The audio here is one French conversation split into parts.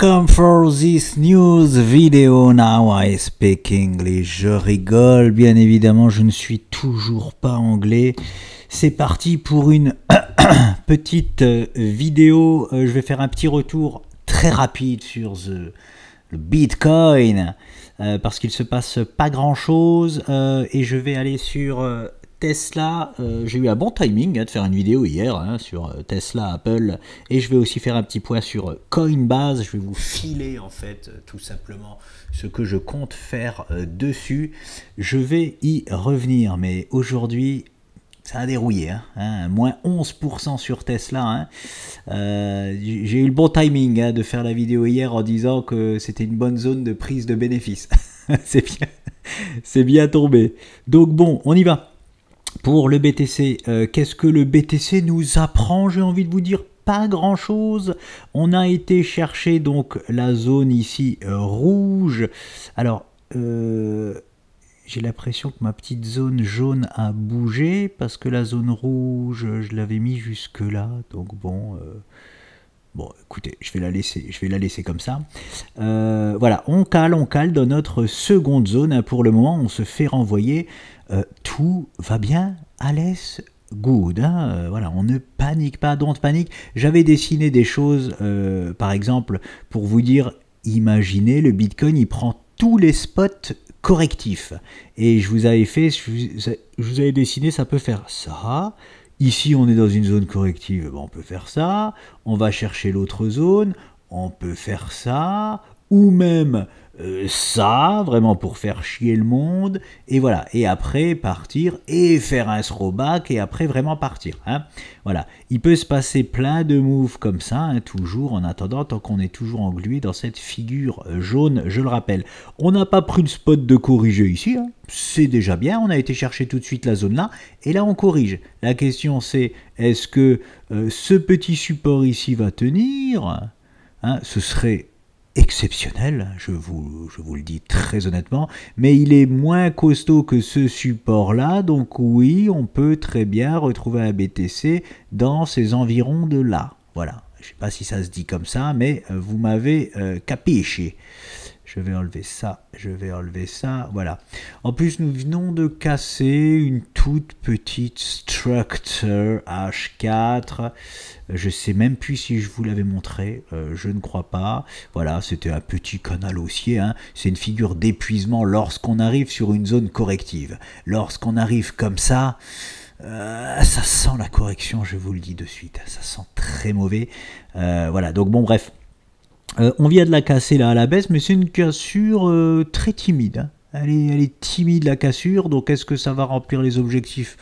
Welcome for this news video. Now I speak English. Je rigole, bien évidemment, je ne suis toujours pas anglais. C'est parti pour une petite vidéo. Je vais faire un petit retour très rapide sur le Bitcoin parce qu'il se passe pas grand chose et je vais aller sur Tesla. J'ai eu un bon timing de faire une vidéo hier sur Tesla, Apple, et je vais aussi faire un petit point sur Coinbase. Je vais vous filer en fait tout simplement ce que je compte faire dessus. Je vais y revenir, mais aujourd'hui ça a dérouillé, moins 11% sur Tesla. J'ai eu le bon timing de faire la vidéo hier en disant que c'était une bonne zone de prise de bénéfices. C'est bien tombé. Donc bon, on y va. Pour le BTC, qu'est-ce que le BTC nous apprend? J'ai envie de vous dire pas grand chose. On a été chercher donc la zone ici rouge. Alors j'ai l'impression que ma petite zone jaune a bougé parce que la zone rouge, je l'avais mis jusque là. Donc bon, écoutez, je vais la laisser comme ça. Voilà, on cale dans notre seconde zone. Pour le moment, on se fait renvoyer. Tout va bien, Alice, good. Voilà, on ne panique pas, don't panique. J'avais dessiné des choses, par exemple, pour vous dire, imaginez, le Bitcoin, il prend tous les spots correctifs. Et je vous avais dessiné, ça peut faire ça. Ici, on est dans une zone corrective, on peut faire ça. On va chercher l'autre zone, on peut faire ça. Ou même ça, vraiment pour faire chier le monde. Et voilà, et après partir et faire un throwback et après vraiment partir. Voilà, il peut se passer plein de moves comme ça, toujours en attendant, tant qu'on est toujours englué dans cette figure jaune, je le rappelle. On n'a pas pris le spot de corriger ici, c'est déjà bien, on a été chercher tout de suite la zone là, et là on corrige. La question c'est, est-ce que ce petit support ici va tenir? Ce serait exceptionnel, je vous le dis très honnêtement, mais il est moins costaud que ce support là, donc oui, on peut très bien retrouver un BTC dans ces environs de là. Voilà, je ne sais pas si ça se dit comme ça, mais vous m'avez capiché. Je vais enlever ça, voilà. En plus, nous venons de casser une toute petite structure H4. Je ne sais même plus si je vous l'avais montré, je ne crois pas. Voilà, c'était un petit canal haussier. C'est une figure d'épuisement lorsqu'on arrive sur une zone corrective. Lorsqu'on arrive comme ça, ça sent la correction, je vous le dis de suite. Ça sent très mauvais. Voilà, donc bon, bref. On vient de la casser là à la baisse, mais c'est une cassure très timide. Elle est timide la cassure, donc est-ce que ça va remplir les objectifs?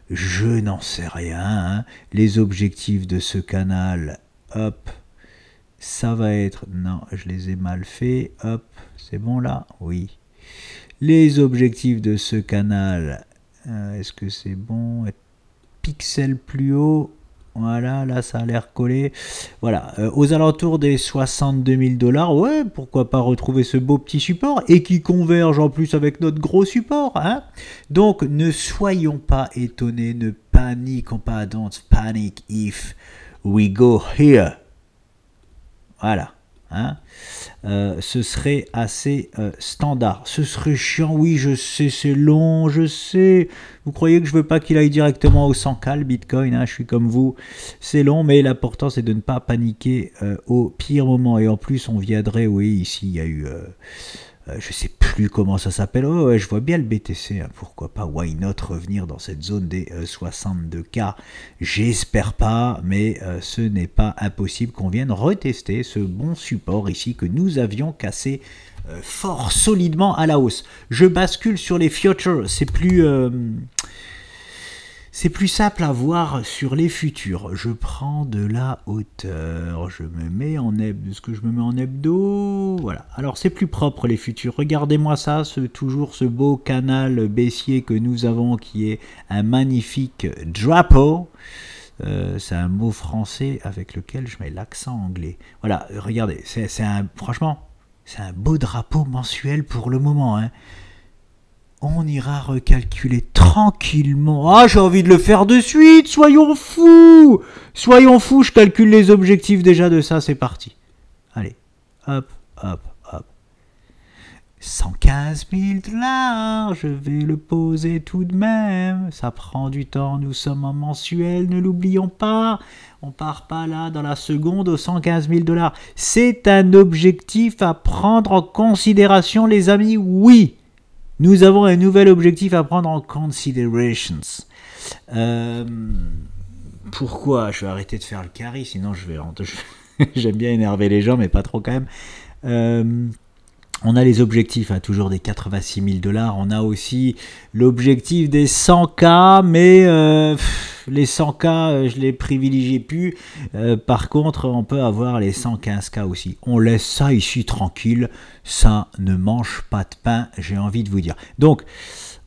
Je n'en sais rien. Les objectifs de ce canal, hop, ça va être... Non, je les ai mal fait. Hop, c'est bon là? Oui. Les objectifs de ce canal, est-ce que c'est bon? Pixel plus haut. Voilà, là ça a l'air collé. Voilà, aux alentours des 62 000 $, ouais, pourquoi pas retrouver ce beau petit support et qui converge en plus avec notre gros support. Donc ne soyons pas étonnés, ne paniquons pas, don't panic if we go here. Voilà. Ce serait assez standard. Ce serait chiant, oui, je sais, c'est long, je sais. Vous croyez que je veux pas qu'il aille directement au 100K, le Bitcoin, je suis comme vous. C'est long, mais l'important, c'est de ne pas paniquer au pire moment. Et en plus, on viendrait, oui, ici, il y a eu... je sais plus comment ça s'appelle. Oh, ouais, je vois bien le BTC. Pourquoi pas, why not revenir dans cette zone des 62K? J'espère pas, mais ce n'est pas impossible qu'on vienne retester ce bon support ici que nous avions cassé fort solidement à la hausse. Je bascule sur les futures. C'est plus simple à voir sur les futurs. Je prends de la hauteur. Je me mets en hebdo. Est-ce que je me mets en hebdo? Voilà. Alors, c'est plus propre, les futurs. Regardez-moi ça. Toujours ce beau canal baissier que nous avons qui est un magnifique drapeau. C'est un mot français avec lequel je mets l'accent anglais. Voilà. Regardez. Franchement, c'est un beau drapeau mensuel pour le moment. On ira recalculer tranquillement. Ah, j'ai envie de le faire de suite. Soyons fous. Soyons fous, je calcule les objectifs déjà de ça. C'est parti. Allez. hop, hop, hop. 115 000 $, je vais le poser tout de même. Ça prend du temps, nous sommes en mensuel, ne l'oublions pas. On part pas là dans la seconde aux 115 000 $. C'est un objectif à prendre en considération, les amis, oui. Nous avons un nouvel objectif à prendre en considerations. Pourquoi? Je vais arrêter de faire le carry, sinon je vais... J'aime bien énerver les gens, mais pas trop quand même. On a les objectifs, hein, toujours des 86 000 $. On a aussi l'objectif des 100K, mais les 100K, je les privilégie plus. Par contre, on peut avoir les 115K aussi. On laisse ça ici tranquille. Ça ne mange pas de pain, j'ai envie de vous dire. Donc,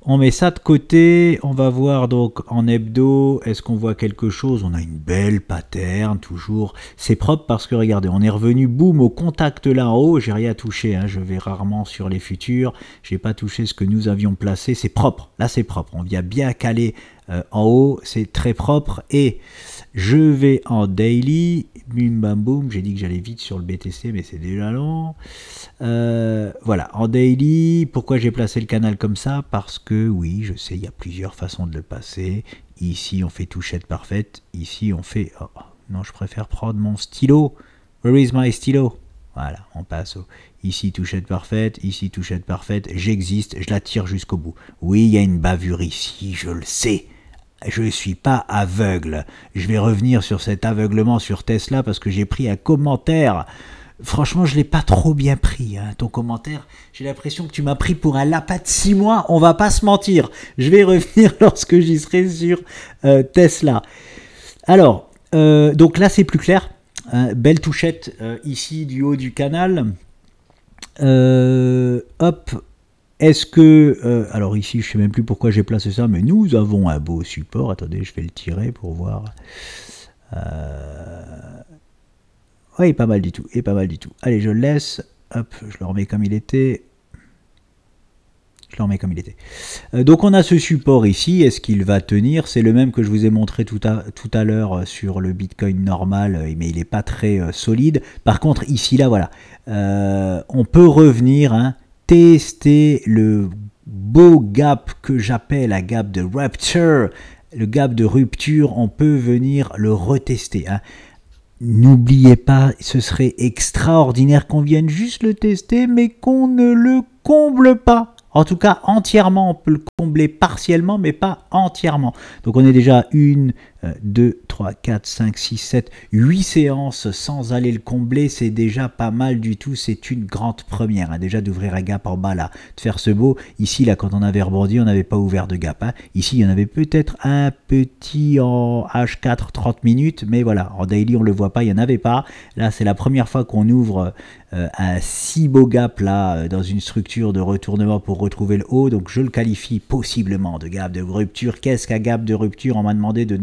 on met ça de côté, on va voir donc en hebdo, est-ce qu'on voit quelque chose? On a une belle pattern, toujours. C'est propre parce que regardez, on est revenu, boum, au contact là en haut, j'ai rien touché, hein, je vais rarement sur les futurs, j'ai pas touché ce que nous avions placé, c'est propre, là c'est propre, on vient bien caler en haut, c'est très propre, et je vais en daily, bim bam boum, j'ai dit que j'allais vite sur le BTC, mais c'est déjà long. Voilà, en daily, pourquoi j'ai placé le canal comme ça? Parce que oui, je sais, il y a plusieurs façons de le passer. Ici, on fait touchette parfaite. Ici, on fait... Oh, non, je préfère prendre mon stylo. Where is my stylo? Voilà, on passe au... Ici, touchette parfaite. Ici, touchette parfaite. J'existe, je la tire jusqu'au bout. Oui, il y a une bavure ici, je le sais. Je ne suis pas aveugle. Je vais revenir sur cet aveuglement sur Tesla parce que j'ai pris un commentaire. Franchement, je ne l'ai pas trop bien pris, hein, ton commentaire. J'ai l'impression que tu m'as pris pour un lapin de 6 mois. On va pas se mentir. Je vais revenir lorsque j'y serai sur Tesla. Alors, donc là, c'est plus clair. Belle touchette ici du haut du canal. Hop. Est-ce que... alors ici, je ne sais même plus pourquoi j'ai placé ça, mais nous avons un beau support. Attendez, je vais le tirer pour voir. Oui, pas mal du tout. Et pas mal du tout. Allez, je le laisse. Hop, je le remets comme il était. Je le remets comme il était. Donc, on a ce support ici. Est-ce qu'il va tenir? C'est le même que je vous ai montré tout à l'heure sur le Bitcoin normal, mais il n'est pas très solide. Par contre, ici, là, voilà. On peut revenir... Hein, tester le beau gap que j'appelle un gap de rupture. Le gap de rupture, on peut venir le retester. Hein. N'oubliez pas, ce serait extraordinaire qu'on vienne juste le tester, mais qu'on ne le comble pas. En tout cas, entièrement, on peut le combler partiellement, mais pas entièrement. Donc on est déjà 1, 2, 3, 4, 5, 6, 7, 8 séances sans aller le combler. C'est déjà pas mal du tout. C'est une grande première. Hein. Déjà d'ouvrir un gap en bas là, de faire ce beau. Ici, là, quand on avait rebondi, on n'avait pas ouvert de gap. Hein. Ici, il y en avait peut-être un petit en H4, 30 minutes. Mais voilà, en daily, on ne le voit pas, il n'y en avait pas. Là, c'est la première fois qu'on ouvre un si beau gap là, dans une structure de retournement pour retrouver le haut. Donc, je le qualifie possiblement de gap de rupture. Qu'est-ce qu'un gap de rupture? On m'a demandé de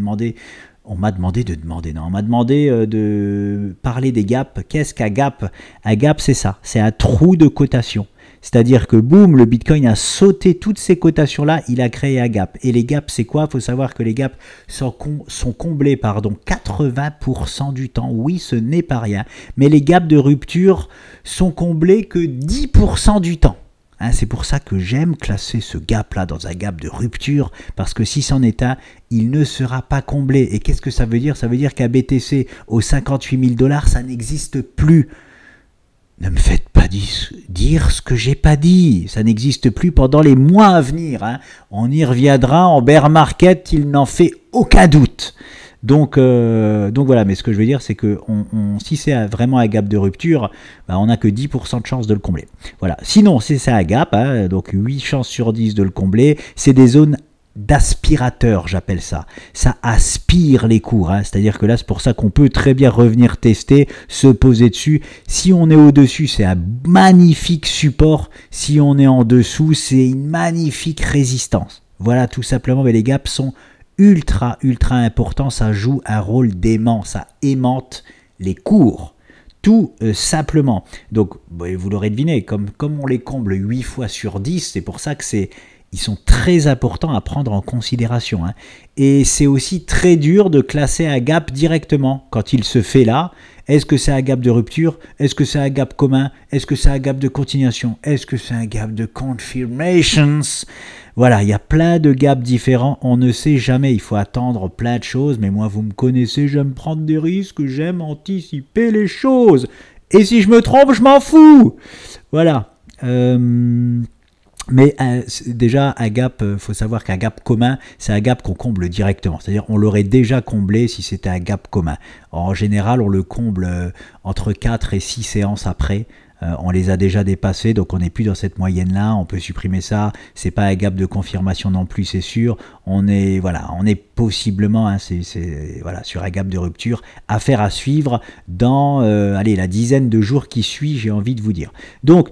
parler des gaps. Qu'est-ce qu'un gap? Un gap, c'est ça, c'est un trou de cotation. C'est-à-dire que boum, le Bitcoin a sauté toutes ces cotations-là, il a créé un gap. Et les gaps, c'est quoi? Il faut savoir que les gaps sont comblés 80% du temps. Oui, ce n'est pas rien. Mais les gaps de rupture sont comblés que 10% du temps. Hein, c'est pour ça que j'aime classer ce gap-là dans un gap de rupture, parce que si c'en est un, il ne sera pas comblé. Et qu'est-ce que ça veut dire? Ça veut dire qu'un BTC aux 58 000 $, ça n'existe plus. Ne me faites pas dire ce que j'ai pas dit. Ça n'existe plus pendant les mois à venir. Hein. On y reviendra en bear market, il n'en fait aucun doute. Donc voilà, mais ce que je veux dire, c'est que si c'est vraiment un gap de rupture, bah, on n'a que 10% de chance de le combler. Voilà. Sinon, si c'est un gap, hein, donc 8 chances sur 10 de le combler, c'est des zones d'aspirateur, j'appelle ça. Ça aspire les cours, hein. C'est-à-dire que là, c'est pour ça qu'on peut très bien revenir tester, se poser dessus. Si on est au-dessus, c'est un magnifique support. Si on est en dessous, c'est une magnifique résistance. Voilà, tout simplement, mais les gaps sont ultra important, ça joue un rôle d'aimant, ça aimante les cours, tout simplement. Donc vous l'aurez deviné, comme on les comble 8 fois sur 10, c'est pour ça que c'est ils sont très importants à prendre en considération. Hein. Et c'est aussi très dur de classer un gap directement quand il se fait là. Est-ce que c'est un gap de rupture? Est-ce que c'est un gap commun? Est-ce que c'est un gap de continuation? Est-ce que c'est un gap de confirmations? Voilà, il y a plein de gaps différents, on ne sait jamais, il faut attendre plein de choses, mais moi vous me connaissez, j'aime prendre des risques, j'aime anticiper les choses. Et si je me trompe, je m'en fous. Voilà. Mais déjà, un gap, faut savoir qu'un gap commun, c'est un gap qu'on comble directement. C'est-à-dire, on l'aurait déjà comblé si c'était un gap commun. En général, on le comble entre 4 et 6 séances après. On les a déjà dépassés, donc on n'est plus dans cette moyenne-là. On peut supprimer ça. C'est pas un gap de confirmation non plus, c'est sûr. On est possiblement, hein, voilà, sur un gap de rupture. Affaire à suivre dans, la dizaine de jours qui suit, j'ai envie de vous dire. Donc,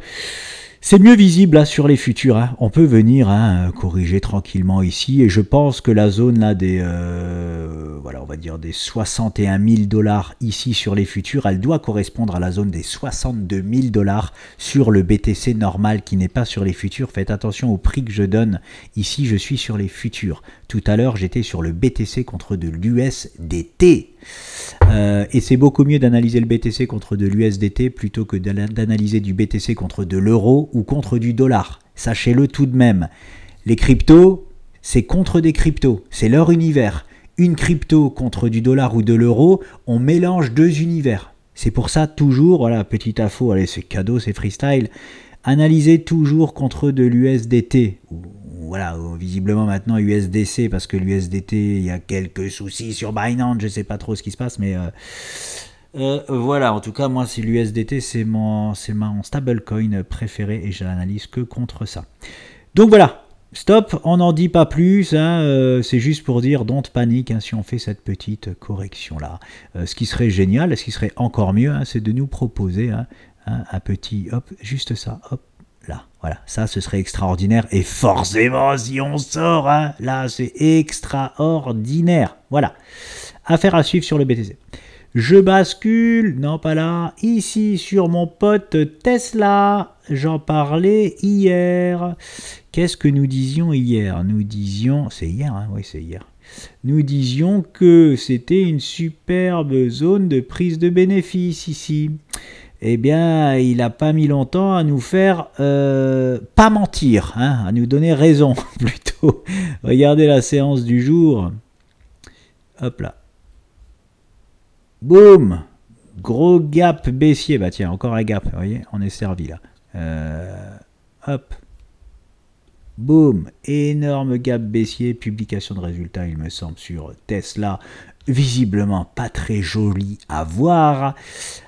c'est mieux visible là sur les futurs, hein. On peut venir corriger tranquillement ici et je pense que la zone là des on va dire des 61 000 $ ici sur les futurs, elle doit correspondre à la zone des 62 000 $ sur le BTC normal qui n'est pas sur les futurs. Faites attention au prix que je donne. Ici je suis sur les futurs. Tout à l'heure j'étais sur le BTC contre de l'USDT. Et c'est beaucoup mieux d'analyser le BTC contre de l'USDT plutôt que d'analyser du BTC contre de l'euro ou contre du dollar. Sachez-le tout de même. Les cryptos, c'est contre des cryptos. C'est leur univers. Une crypto contre du dollar ou de l'euro, on mélange deux univers. C'est pour ça toujours, voilà, petite info, allez, c'est cadeau, c'est freestyle. Analysez toujours contre de l'USDT. Voilà, visiblement maintenant USDC, parce que l'USDT, il y a quelques soucis sur Binance, je ne sais pas trop ce qui se passe, mais voilà, en tout cas, moi, si l'USDT, c'est mon stablecoin préféré et je l'analyse que contre ça. Donc voilà, stop, on n'en dit pas plus, hein, c'est juste pour dire don't panique hein, si on fait cette petite correction-là. Ce qui serait génial, ce qui serait encore mieux, hein, c'est de nous proposer un petit, hop, juste ça, hop. Là, voilà, ça ce serait extraordinaire et forcément si on sort, hein, là c'est extraordinaire. Voilà, affaire à suivre sur le BTC. Je bascule, non pas là, ici sur mon pote Tesla, j'en parlais hier. Qu'est-ce que nous disions hier? Nous disions, c'est hier, hein, oui c'est hier. Nous disions que c'était une superbe zone de prise de bénéfices ici. Eh bien, il n'a pas mis longtemps à nous faire pas mentir, hein, à nous donner raison plutôt. Regardez la séance du jour. Hop là. Boum. Gros gap baissier. Bah tiens, encore un gap. Vous voyez, on est servi là. Hop. Boum. Énorme gap baissier. Publication de résultats, il me semble, sur Tesla. Visiblement pas très joli à voir.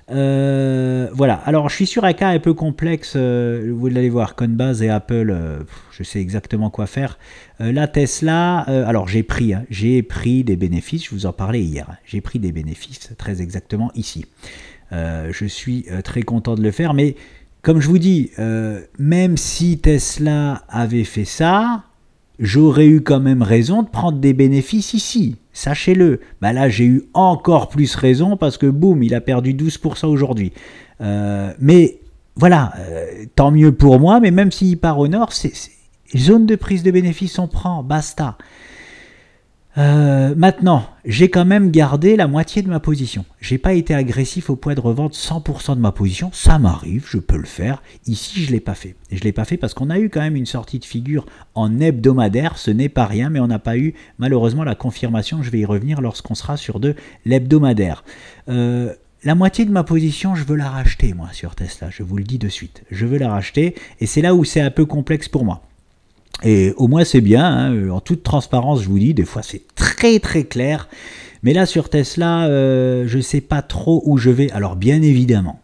Voilà, alors je suis sur un cas un peu complexe, vous allez voir, Coinbase et Apple, je sais exactement quoi faire. La Tesla, alors j'ai pris des bénéfices, je vous en parlais hier, hein, j'ai pris des bénéfices très exactement ici. Je suis très content de le faire, mais comme je vous dis, même si Tesla avait fait ça, j'aurais eu quand même raison de prendre des bénéfices ici. Sachez-le. Bah là, j'ai eu encore plus raison parce que boum, il a perdu 12% aujourd'hui. Mais voilà, tant mieux pour moi. Mais même s'il part au nord, c'est zone de prise de bénéfices, on prend, basta. Maintenant, j'ai quand même gardé la moitié de ma position. J'ai pas été agressif au point de revente 100% de ma position. Ça m'arrive, je peux le faire. Ici, je l'ai pas fait. Et je l'ai pas fait parce qu'on a eu quand même une sortie de figure en hebdomadaire. Ce n'est pas rien, mais on n'a pas eu malheureusement la confirmation. Je vais y revenir lorsqu'on sera sur de l'hebdomadaire. La moitié de ma position, je veux la racheter, moi, sur Tesla. Je vous le dis de suite. Je veux la racheter et c'est là où c'est un peu complexe pour moi. Et au moins c'est bien, hein, en toute transparence je vous dis, des fois c'est très très clair, mais là sur Tesla, je ne sais pas trop où je vais. Alors bien évidemment,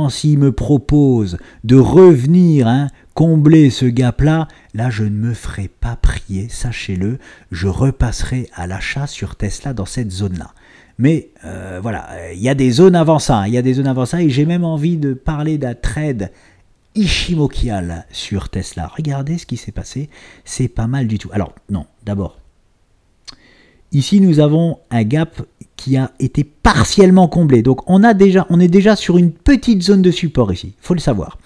s'il me propose de revenir combler ce gap-là, là je ne me ferai pas prier, sachez-le, je repasserai à l'achat sur Tesla dans cette zone-là. Mais voilà, il y a des zones avant ça, et j'ai même envie de parler d'un trade Ishimokial sur Tesla. Regardez ce qui s'est passé, c'est pas mal du tout. Alors non, d'abord, ici nous avons un gap qui a été partiellement comblé. Donc on est déjà sur une petite zone de support ici, il faut le savoir.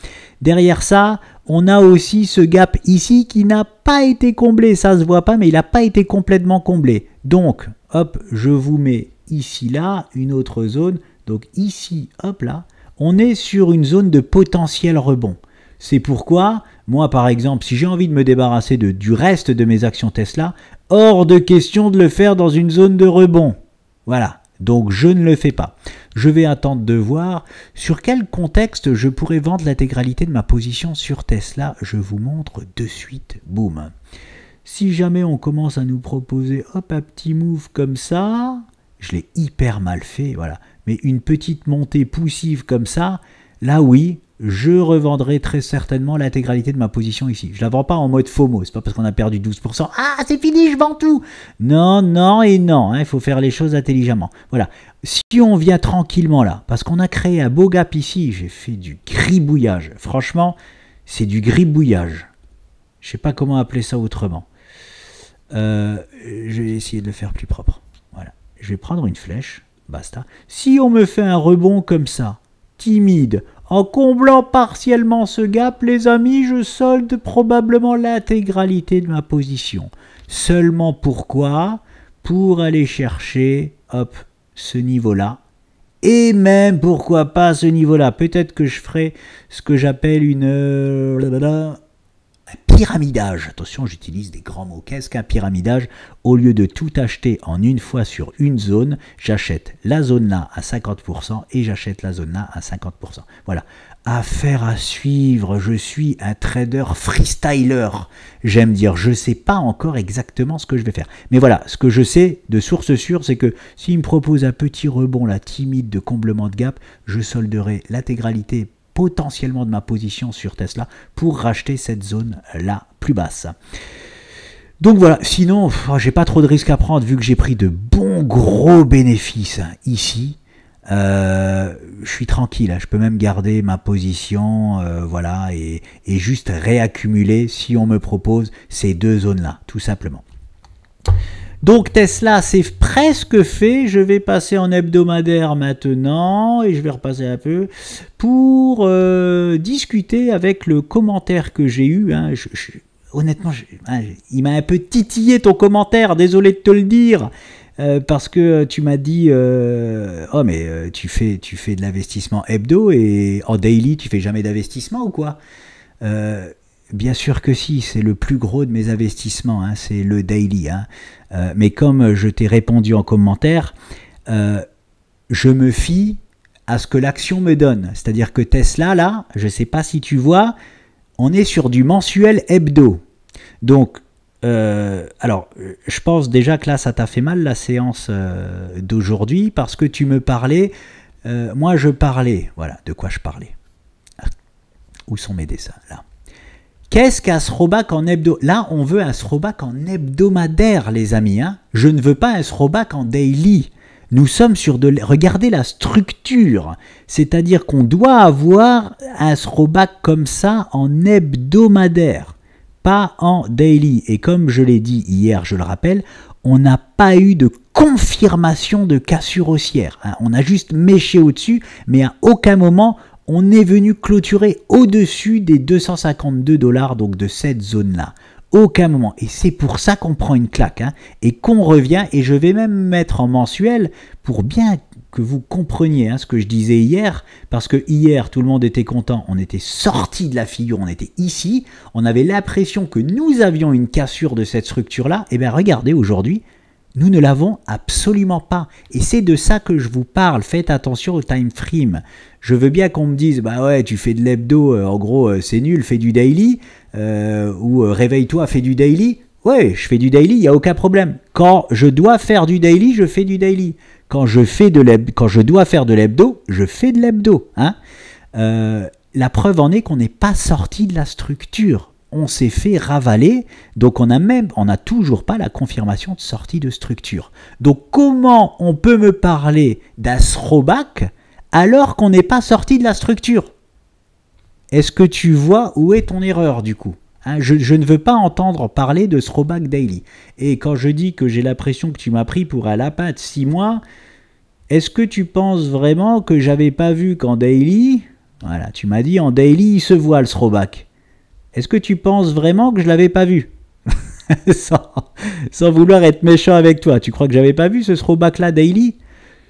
Derrière ça, on a aussi ce gap ici qui n'a pas été comblé. Ça se voit pas, mais il n'a pas été complètement comblé. Donc, hop, je vous mets ici, là, une autre zone. Donc ici, hop là, on est sur une zone de potentiel rebond. C'est pourquoi, moi par exemple, si j'ai envie de me débarrasser du reste de mes actions Tesla, hors de question de le faire dans une zone de rebond. Voilà, donc je ne le fais pas. Je vais attendre de voir sur quel contexte je pourrais vendre l'intégralité de ma position sur Tesla. Je vous montre de suite, boum. Si jamais on commence à nous proposer, hop, un petit move comme ça, je l'ai hyper mal fait, voilà. Mais une petite montée poussive comme ça, là oui, je revendrai très certainement l'intégralité de ma position ici. Je ne la vends pas en mode FOMO, c'est pas parce qu'on a perdu 12%, ah c'est fini, je vends tout. Non, non et non, il faut faire les choses intelligemment. Voilà, si on vient tranquillement là, parce qu'on a créé un beau gap ici, j'ai fait du gribouillage. Franchement, c'est du gribouillage. Je ne sais pas comment appeler ça autrement. Je vais essayer de le faire plus propre. Voilà, je vais prendre une flèche. Basta. Si on me fait un rebond comme ça, timide, en comblant partiellement ce gap, les amis, je solde probablement l'intégralité de ma position. Seulement pourquoi? Pour aller chercher, hop, ce niveau-là. Et même, pourquoi pas ce niveau-là? Peut-être que je ferai ce que j'appelle un pyramidage. Attention, j'utilise des grands mots. Qu'est-ce qu'un pyramidage? Au lieu de tout acheter en une fois sur une zone, j'achète la zone là à 50% et j'achète la zone là à 50%. Voilà. Affaire à suivre. Je suis un trader freestyler. J'aime dire, je ne sais pas encore exactement ce que je vais faire. Mais voilà, ce que je sais de source sûre, c'est que s'il me propose un petit rebond là, timide de comblement de gap, je solderai l'intégralité potentiellement de ma position sur Tesla pour racheter cette zone là plus basse. Donc voilà, sinon j'ai pas trop de risques à prendre vu que j'ai pris de bons gros bénéfices ici. Je suis tranquille, je peux même garder ma position, voilà, et juste réaccumuler si on me propose ces deux zones là, tout simplement. Donc Tesla, c'est presque fait. Je vais passer en hebdomadaire maintenant et je vais repasser un peu pour discuter avec le commentaire que j'ai eu. Hein. Honnêtement, il m'a un peu titillé ton commentaire, désolé de te le dire. Parce que tu m'as dit oh mais tu fais de l'investissement hebdo et en daily tu fais jamais d'investissement ou quoi? Bien sûr que si, c'est le plus gros de mes investissements, hein, c'est le daily. Hein. Mais comme je t'ai répondu en commentaire, je me fie à ce que l'action me donne. C'est-à-dire que Tesla, là, je ne sais pas si tu vois, on est sur du mensuel hebdo. Donc, alors, je pense déjà que là, ça t'a fait mal la séance d'aujourd'hui parce que tu me parlais, moi je parlais, voilà, de quoi je parlais. Où sont mes dessins, là? Qu'est-ce qu'un throwback en hebdo? Là, on veut un throwback en hebdomadaire, les amis. Hein. Je ne veux pas un throwback en daily. Nous sommes sur de... Regardez la structure. C'est-à-dire qu'on doit avoir un throwback comme ça en hebdomadaire, pas en daily. Et comme je l'ai dit hier, je le rappelle, on n'a pas eu de confirmation de cassure haussière. Hein. On a juste méché au-dessus, mais à aucun moment... on est venu clôturer au-dessus des 252 $, donc de cette zone-là. Aucun moment. Et c'est pour ça qu'on prend une claque. Hein, et qu'on revient, et je vais même mettre en mensuel pour bien que vous compreniez hein, ce que je disais hier. Parce que hier, tout le monde était content. On était sorti de la figure, on était ici. On avait l'impression que nous avions une cassure de cette structure-là. Et bien regardez, aujourd'hui, nous ne l'avons absolument pas. Et c'est de ça que je vous parle. Faites attention au time frame. Je veux bien qu'on me dise, bah ouais, tu fais de l'hebdo, en gros, c'est nul, fais du daily. Ou réveille-toi, fais du daily. Ouais, je fais du daily, il n'y a aucun problème. Quand je dois faire du daily, je fais du daily. Quand je dois faire de l'hebdo, je fais de l'hebdo. Hein. La preuve en est qu'on n'est pas sorti de la structure. On s'est fait ravaler, donc on n'a toujours pas la confirmation de sortie de structure. Donc comment on peut me parler d'un throwback alors qu'on n'est pas sorti de la structure? Est-ce que tu vois où est ton erreur du coup? Hein, je ne veux pas entendre parler de throwback daily. Et quand je dis que j'ai l'impression que tu m'as pris pour un lapin de 6 mois, est-ce que tu penses vraiment que j'avais pas vu qu'en daily, voilà, tu m'as dit en daily il se voit le throwback. Est-ce que tu penses vraiment que je l'avais pas vu? sans vouloir être méchant avec toi. Tu crois que j'avais pas vu ce throwback là daily?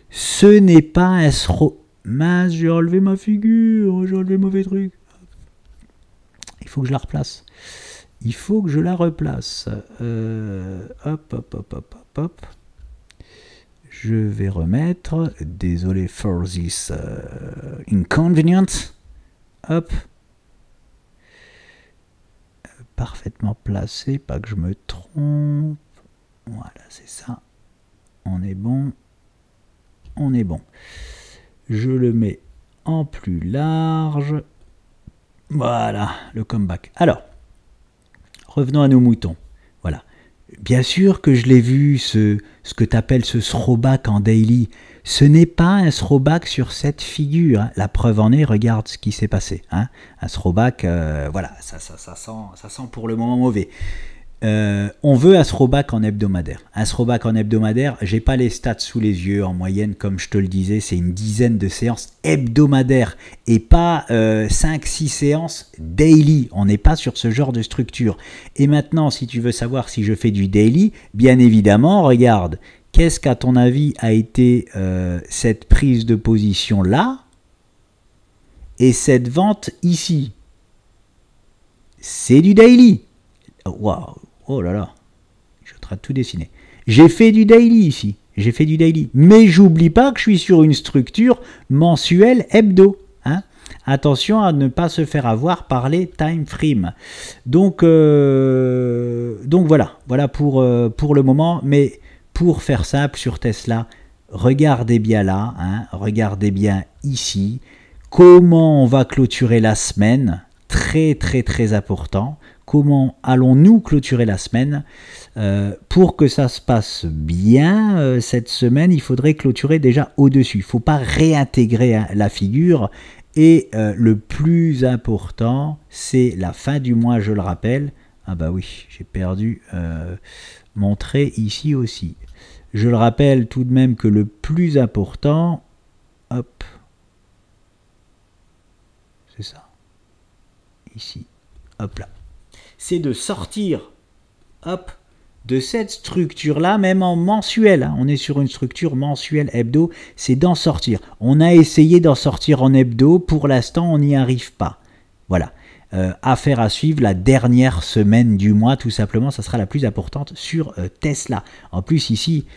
Ce n'est pas un throw... Mince, j'ai enlevé ma figure, j'ai enlevé le mauvais truc. Il faut que je la replace. Il faut que je la replace. Hop, hop, hop, hop, hop, hop. Je vais remettre. Désolé for this inconvenience. Hop. Parfaitement placé, pas que je me trompe. Voilà, c'est ça. On est bon. On est bon. Je le mets en plus large. Voilà, le comeback. Alors, revenons à nos moutons. Voilà. Bien sûr que je l'ai vu, ce que tu appelles ce throwback en daily. Ce n'est pas un throwback sur cette figure. Hein. La preuve en est, regarde ce qui s'est passé. Hein. Un throwback, voilà, ça sent pour le moment mauvais. On veut un throwback en hebdomadaire. Un throwback en hebdomadaire, j'ai pas les stats sous les yeux. En moyenne, comme je te le disais, c'est une dizaine de séances hebdomadaires et pas 5-6 séances daily. On n'est pas sur ce genre de structure. Et maintenant, si tu veux savoir si je fais du daily, bien évidemment, regarde, qu'est-ce qu'à ton avis a été cette prise de position là et cette vente ici? C'est du daily. Waouh. Oh là là, je suis en train de tout dessiner. J'ai fait du daily ici, j'ai fait du daily. Mais j'oublie pas que je suis sur une structure mensuelle hebdo. Hein. Attention à ne pas se faire avoir par les time frames. Donc voilà pour le moment. Mais pour faire simple sur Tesla, regardez bien là, hein, regardez bien ici. Comment on va clôturer la semaine? Très très très important. Comment allons-nous clôturer la semaine? Pour que ça se passe bien cette semaine, il faudrait clôturer déjà au-dessus. Il ne faut pas réintégrer hein, la figure. Et le plus important, c'est la fin du mois, je le rappelle. Ah bah oui, j'ai perdu mon trait ici aussi. Je le rappelle tout de même que le plus important, hop, c'est ça, ici, hop là. C'est de sortir hop, de cette structure-là, même en mensuel. Hein. On est sur une structure mensuelle hebdo, c'est d'en sortir. On a essayé d'en sortir en hebdo, pour l'instant on n'y arrive pas. Voilà. Affaire à suivre, la dernière semaine du mois, tout simplement, ça sera la plus importante sur Tesla. En plus ici,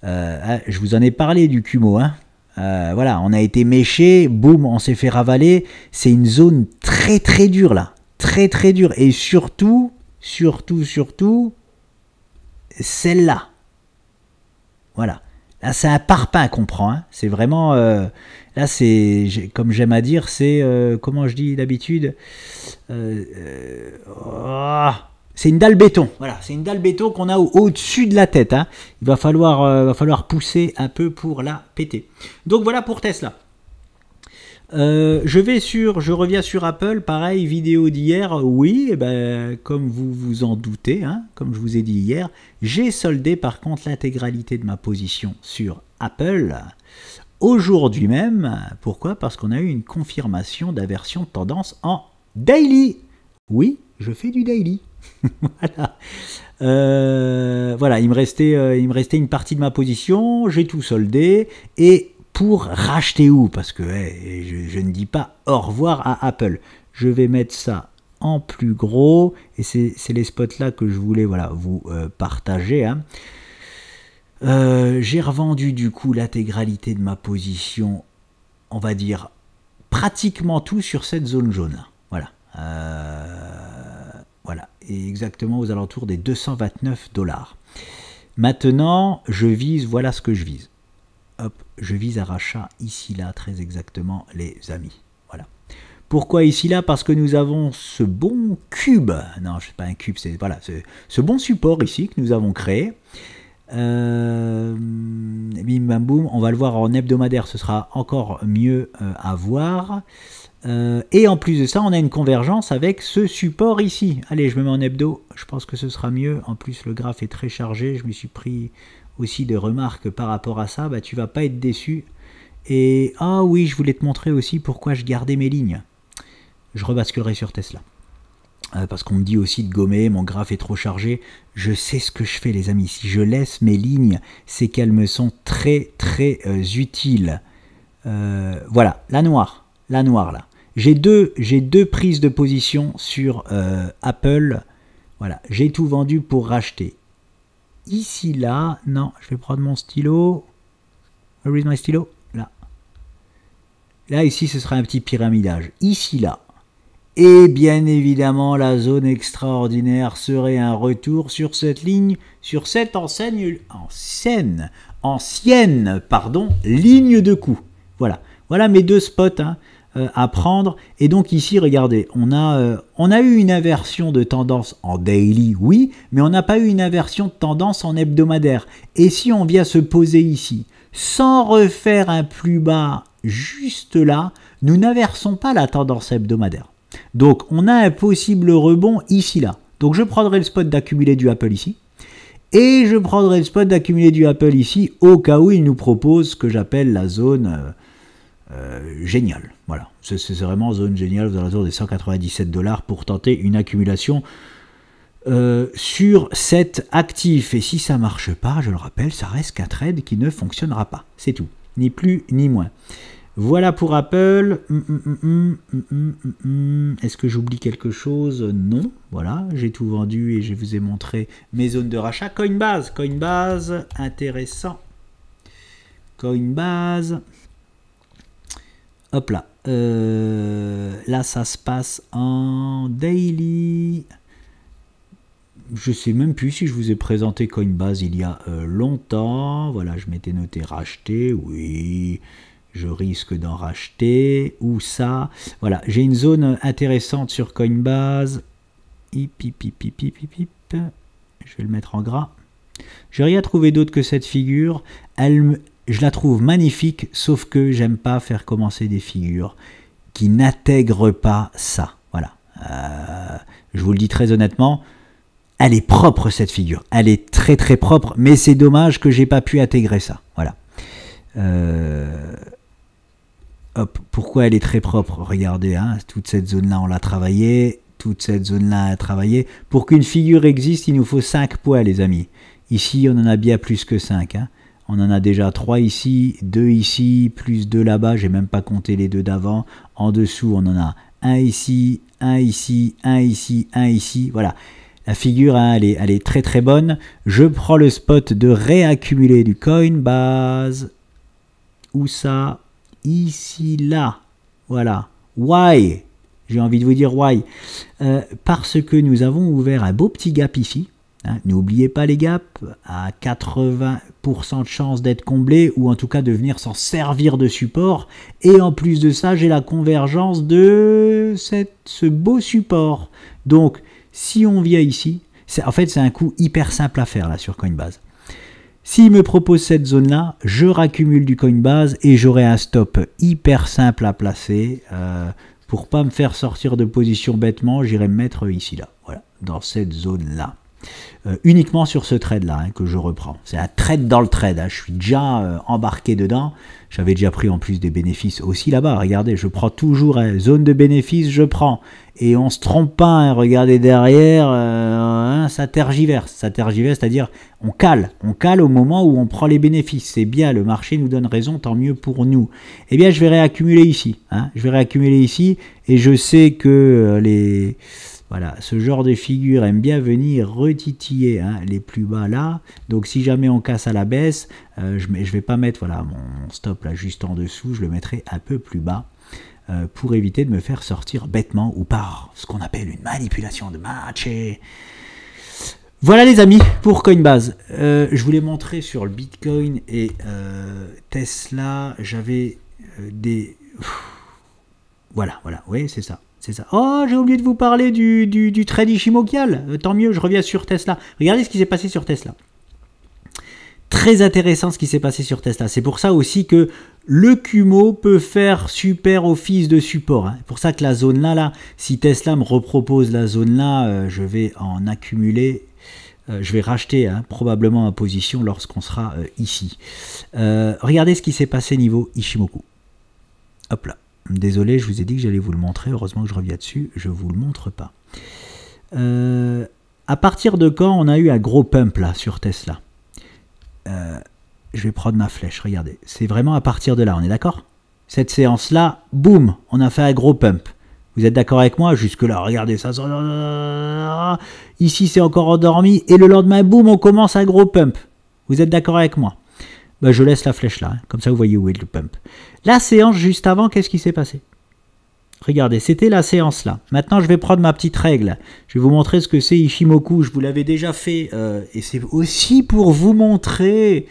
je vous en ai parlé du Kumo, hein. Voilà, on a été méché, boum, on s'est fait ravaler. C'est une zone très très dure là. Très très dur et surtout celle-là, voilà, là c'est un parpaing qu'on prend, hein. C'est vraiment là c'est comme j'aime à dire, c'est comment je dis d'habitude, c'est une dalle béton, voilà, c'est une dalle béton qu'on a au-dessus de la tête, hein. Il va falloir pousser un peu pour la péter. Donc voilà pour Tesla. Je reviens sur Apple, pareil, vidéo d'hier, oui, eh ben, comme vous vous en doutez, hein, comme je vous ai dit hier, j'ai soldé par contre l'intégralité de ma position sur Apple, aujourd'hui même. Pourquoi? Parce qu'on a eu une confirmation d'inversion de tendance en daily. Oui, je fais du daily. Voilà. Voilà, il me restait une partie de ma position, j'ai tout soldé, et pour racheter où? Parce que je ne dis pas au revoir à Apple. Je vais mettre ça en plus gros. Et c'est les spots là que je voulais voilà, vous partager. Hein. J'ai revendu du coup l'intégralité de ma position. On va dire pratiquement tout sur cette zone jaune là. Voilà. Voilà. Et exactement aux alentours des 229 $. Maintenant, je vise, voilà ce que je vise. Hop, je vise à rachat ici, là, très exactement, les amis. Voilà. Pourquoi ici, là? Parce que nous avons ce bon cube. Non, je sais pas un cube, c'est voilà, ce bon support ici que nous avons créé. Bim bam boum, on va le voir en hebdomadaire, ce sera encore mieux à voir. Et en plus de ça, on a une convergence avec ce support ici. Allez, je me mets en hebdo, je pense que ce sera mieux. En plus, le graphe est très chargé, je me suis pris aussi de remarques par rapport à ça, bah, tu vas pas être déçu. Et ah oui, je voulais te montrer aussi pourquoi je gardais mes lignes. Je rebasculerai sur Tesla. parce qu'on me dit aussi de gommer, mon graphe est trop chargé. Je sais ce que je fais les amis, si je laisse mes lignes, c'est qu'elles me sont très très utiles. Voilà, la noire là. J'ai deux prises de position sur Apple. Voilà, j'ai tout vendu pour racheter. Ici, là, non, je vais prendre mon stylo. Where is my stylo? Là. Là, ici, ce sera un petit pyramidage. Ici, là. Et bien évidemment, la zone extraordinaire serait un retour sur cette ligne, sur cette ancienne ligne de coup. Voilà. Voilà mes deux spots à prendre. Et donc ici, regardez, on a eu une inversion de tendance en daily, oui, mais on n'a pas eu une inversion de tendance en hebdomadaire. Et si on vient se poser ici, sans refaire un plus bas juste là, nous n'inversons pas la tendance hebdomadaire. Donc on a un possible rebond ici là. Donc je prendrai le spot d'accumuler du Apple ici. Et je prendrai le spot d'accumuler du Apple ici au cas où il nous propose ce que j'appelle la zone géniale. Voilà, c'est vraiment zone géniale aux alentours des 197 $ pour tenter une accumulation sur cet actif. Et si ça ne marche pas, je le rappelle, ça reste qu'un trade qui ne fonctionnera pas. C'est tout, ni plus ni moins. Voilà pour Apple. Est-ce que j'oublie quelque chose? Non. Voilà, j'ai tout vendu et je vous ai montré mes zones de rachat. Coinbase, intéressant. Coinbase. Hop là. Là, ça se passe en daily. Je sais même plus si je vous ai présenté Coinbase il y a longtemps. Voilà, je m'étais noté racheter. Oui. Je risque d'en racheter, ou ça. Voilà, j'ai une zone intéressante sur Coinbase. Je vais le mettre en gras. J'ai rien trouvé d'autre que cette figure. Je la trouve magnifique, sauf que j'aime pas faire commencer des figures qui n'intègrent pas ça. Voilà. Je vous le dis très honnêtement, elle est propre cette figure. Elle est très très propre, mais c'est dommage que j'ai pas pu intégrer ça. Voilà. Hop, pourquoi elle est très propre? Regardez, hein, toute cette zone-là, on l'a travaillé. Toute cette zone-là a travaillé. Pour qu'une figure existe, il nous faut 5 poids, les amis. Ici, on en a bien plus que 5. Hein. On en a déjà 3 ici, 2 ici, plus 2 là-bas. J'ai même pas compté les 2 d'avant. En dessous, on en a 1 ici, 1 ici, 1 ici, 1 ici. Voilà. La figure, hein, elle est très très bonne. Je prends le spot de réaccumuler du Coinbase. Où ça? Ici, là, voilà. Why? J'ai envie de vous dire why. Parce que nous avons ouvert un beau petit gap ici. Hein. N'oubliez pas les gaps, à 80% de chance d'être comblé, ou en tout cas de venir s'en servir de support. Et en plus de ça, j'ai la convergence de ce beau support. Donc, si on vient ici, en fait, c'est un coup hyper simple à faire là sur Coinbase. S'il me propose cette zone-là, je raccumule du Coinbase et j'aurai un stop hyper simple à placer. Pour pas me faire sortir de position bêtement, j'irai me mettre ici, là. Voilà, dans cette zone-là. Uniquement sur ce trade-là hein, que je reprends. C'est un trade dans le trade. Hein. Je suis déjà embarqué dedans. J'avais déjà pris en plus des bénéfices aussi là-bas. Regardez, je prends toujours zone de bénéfices, je prends. Et on se trompe pas. Hein, regardez derrière, ça tergiverse. Ça tergiverse, c'est-à-dire on cale. On cale au moment où on prend les bénéfices. C'est bien, le marché nous donne raison, tant mieux pour nous. Eh bien, je vais réaccumuler ici. Hein. Je vais réaccumuler ici. Et je sais que voilà, ce genre de figure aime bien venir retitiller hein, les plus bas là. Donc si jamais on casse à la baisse, je vais pas mettre voilà, mon stop là juste en dessous, je le mettrai un peu plus bas pour éviter de me faire sortir bêtement ou par ce qu'on appelle une manipulation de marché. Voilà les amis pour Coinbase. Je voulais montrer sur le Bitcoin et Tesla, j'avais des... Voilà, oui c'est ça. C'est ça. Oh, j'ai oublié de vous parler du trade Ishimokial. Tant mieux, je reviens sur Tesla. Regardez ce qui s'est passé sur Tesla. Très intéressant ce qui s'est passé sur Tesla. C'est pour ça aussi que le Kumo peut faire super office de support. Hein. C'est pour ça que la zone là, si Tesla me repropose la zone là, je vais en accumuler. Je vais racheter hein, probablement ma position lorsqu'on sera ici. Regardez ce qui s'est passé niveau Ishimoku. Hop là. Désolé, je vous ai dit que j'allais vous le montrer. Heureusement que je reviens dessus. Je ne vous le montre pas. À partir de quand on a eu un gros pump là sur Tesla? Je vais prendre ma flèche, regardez. C'est vraiment à partir de là, on est d'accord? Cette séance-là, boum, on a fait un gros pump. Vous êtes d'accord avec moi? Jusque-là, regardez ça. Ici, c'est encore endormi. Et le lendemain, boum, on commence un gros pump. Vous êtes d'accord avec moi? Ben, je laisse la flèche là. Hein. Comme ça, vous voyez où est le pump. La séance juste avant, qu'est-ce qui s'est passé? Regardez, c'était la séance là. Maintenant, je vais prendre ma petite règle. Je vais vous montrer ce que c'est Ichimoku. Je vous l'avais déjà fait. Et c'est aussi pour vous montrer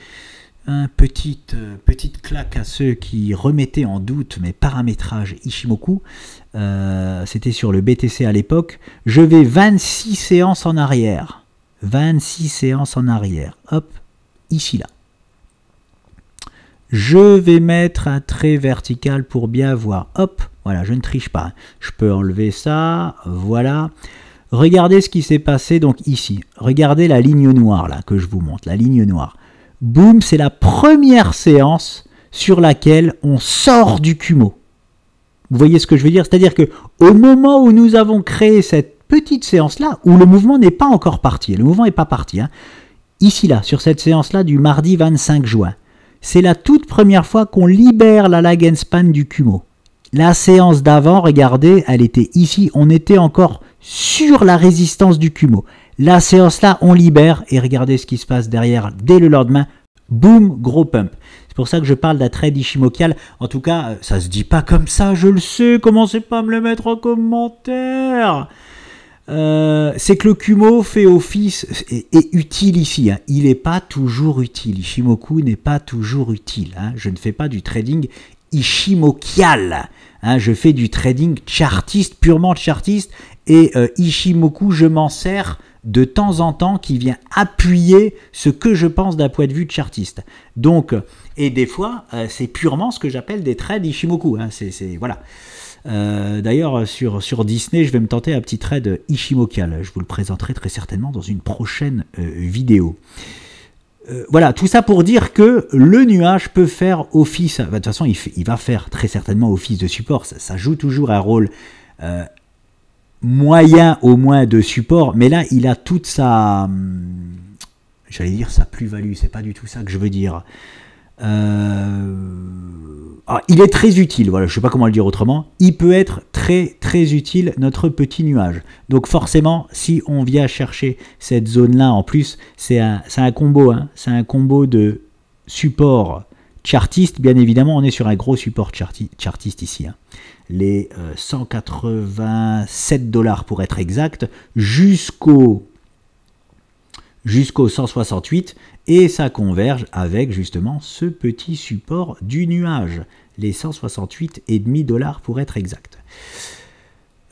une petite claque à ceux qui remettaient en doute mes paramétrages Ichimoku. C'était sur le BTC à l'époque. Je vais 26 séances en arrière. 26 séances en arrière. Hop, ici là. Je vais mettre un trait vertical pour bien voir. Hop, voilà, je ne triche pas. Je peux enlever ça, voilà. Regardez ce qui s'est passé donc ici. Regardez la ligne noire là que je vous montre, la ligne noire. Boum, c'est la première séance sur laquelle on sort du Kumo. Vous voyez ce que je veux dire? C'est-à-dire que au moment où nous avons créé cette petite séance-là, où le mouvement n'est pas encore parti, le mouvement n'est pas parti, hein, ici là, sur cette séance-là du mardi 25 juin, c'est la toute première fois qu'on libère la lag and span du Kumo. La séance d'avant, regardez, elle était ici, on était encore sur la résistance du Kumo. La séance là, on libère et regardez ce qui se passe derrière dès le lendemain. Boum, gros pump. C'est pour ça que je parle d'un trade Ichimokial. En tout cas, ça se dit pas comme ça, je le sais. Commencez pas à me le mettre en commentaire. C'est que le Kumo fait office est utile ici. Hein. Il n'est pas toujours utile. Ichimoku n'est pas toujours utile. Hein. Je ne fais pas du trading Ichimokial. Hein. Je fais du trading chartiste, purement chartiste. Et Ichimoku, je m'en sers de temps en temps qui vient appuyer ce que je pense d'un point de vue de chartiste. Donc, et des fois, c'est purement ce que j'appelle des trades Ichimoku. Hein. Voilà. D'ailleurs, sur Disney, je vais me tenter un petit trade Ichimokial. Je vous le présenterai très certainement dans une prochaine vidéo. Voilà, tout ça pour dire que le nuage peut faire office. De toute façon, il va faire très certainement office de support. Ça joue toujours un rôle moyen au moins de support, mais là il a toute sa, j'allais dire sa plus-value, c'est pas du tout ça que je veux dire. Il est très utile, voilà, je sais pas comment le dire autrement. Il peut être très très utile notre petit nuage. Donc forcément, si on vient chercher cette zone là en plus, c'est un combo, hein, c'est un combo de support chartiste. Bien évidemment, on est sur un gros support chartiste ici. Hein. Les 187 $ pour être exact, jusqu'au 168, et ça converge avec justement ce petit support du nuage, les 168,5 $ pour être exact.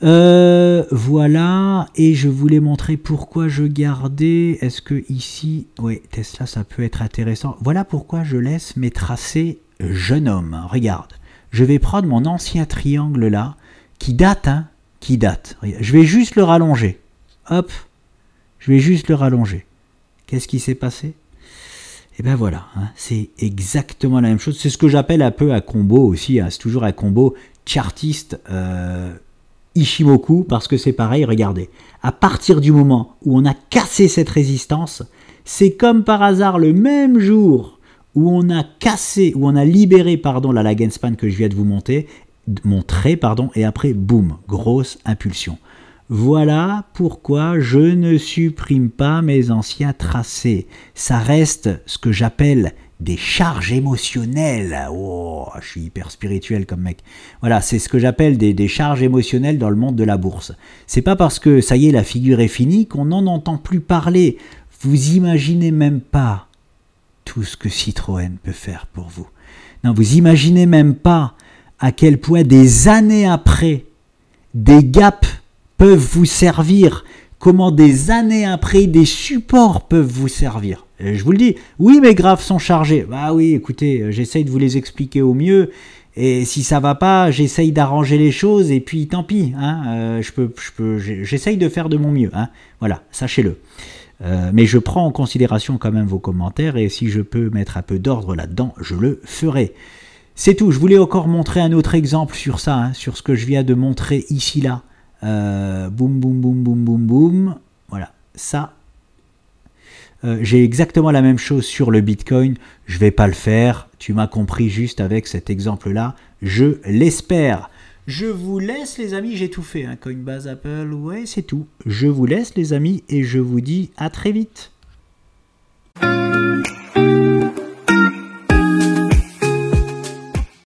Voilà, et je voulais montrer pourquoi je gardais, est-ce que ici, oui, Tesla ça peut être intéressant, voilà pourquoi je laisse mes tracés jeune homme, regarde. Je vais prendre mon ancien triangle là, qui date, hein, qui date. Je vais juste le rallonger. Hop, je vais juste le rallonger. Qu'est-ce qui s'est passé? Et ben voilà, hein, c'est exactement la même chose. C'est ce que j'appelle un peu un combo aussi. Hein, c'est toujours un combo chartiste Ichimoku, parce que c'est pareil, regardez. À partir du moment où on a cassé cette résistance, c'est comme par hasard le même jour où on a cassé, où on a libéré, pardon, la lag and span que je viens de vous montrer, et après, boum, grosse impulsion. Voilà pourquoi je ne supprime pas mes anciens tracés. Ça reste ce que j'appelle des charges émotionnelles. Oh, je suis hyper spirituel comme mec. Voilà, c'est ce que j'appelle des charges émotionnelles dans le monde de la bourse. C'est pas parce que, ça y est, la figure est finie qu'on n'en entend plus parler. Vous imaginez même pas tout ce que Citroën peut faire pour vous. Non, vous imaginez même pas à quel point des années après, des gaps peuvent vous servir, comment des années après, des supports peuvent vous servir. Et je vous le dis, oui, mes graphes sont chargés. Bah oui, écoutez, j'essaye de vous les expliquer au mieux, et si ça va pas, j'essaye d'arranger les choses, et puis tant pis, hein, j'essaye de faire de mon mieux. Hein, voilà, sachez-le. Mais je prends en considération quand même vos commentaires, et si je peux mettre un peu d'ordre là-dedans, je le ferai. C'est tout, je voulais encore montrer un autre exemple sur ça, hein, sur ce que je viens de montrer ici là. Boum, boum, boum, boum, boum, boum. Voilà, ça. J'ai exactement la même chose sur le Bitcoin. Je vais pas le faire. Tu m'as compris juste avec cet exemple-là. Je l'espère. Je vous laisse les amis. J'ai tout fait. Hein. Coinbase, Apple, ouais, c'est tout. Je vous laisse les amis et je vous dis à très vite.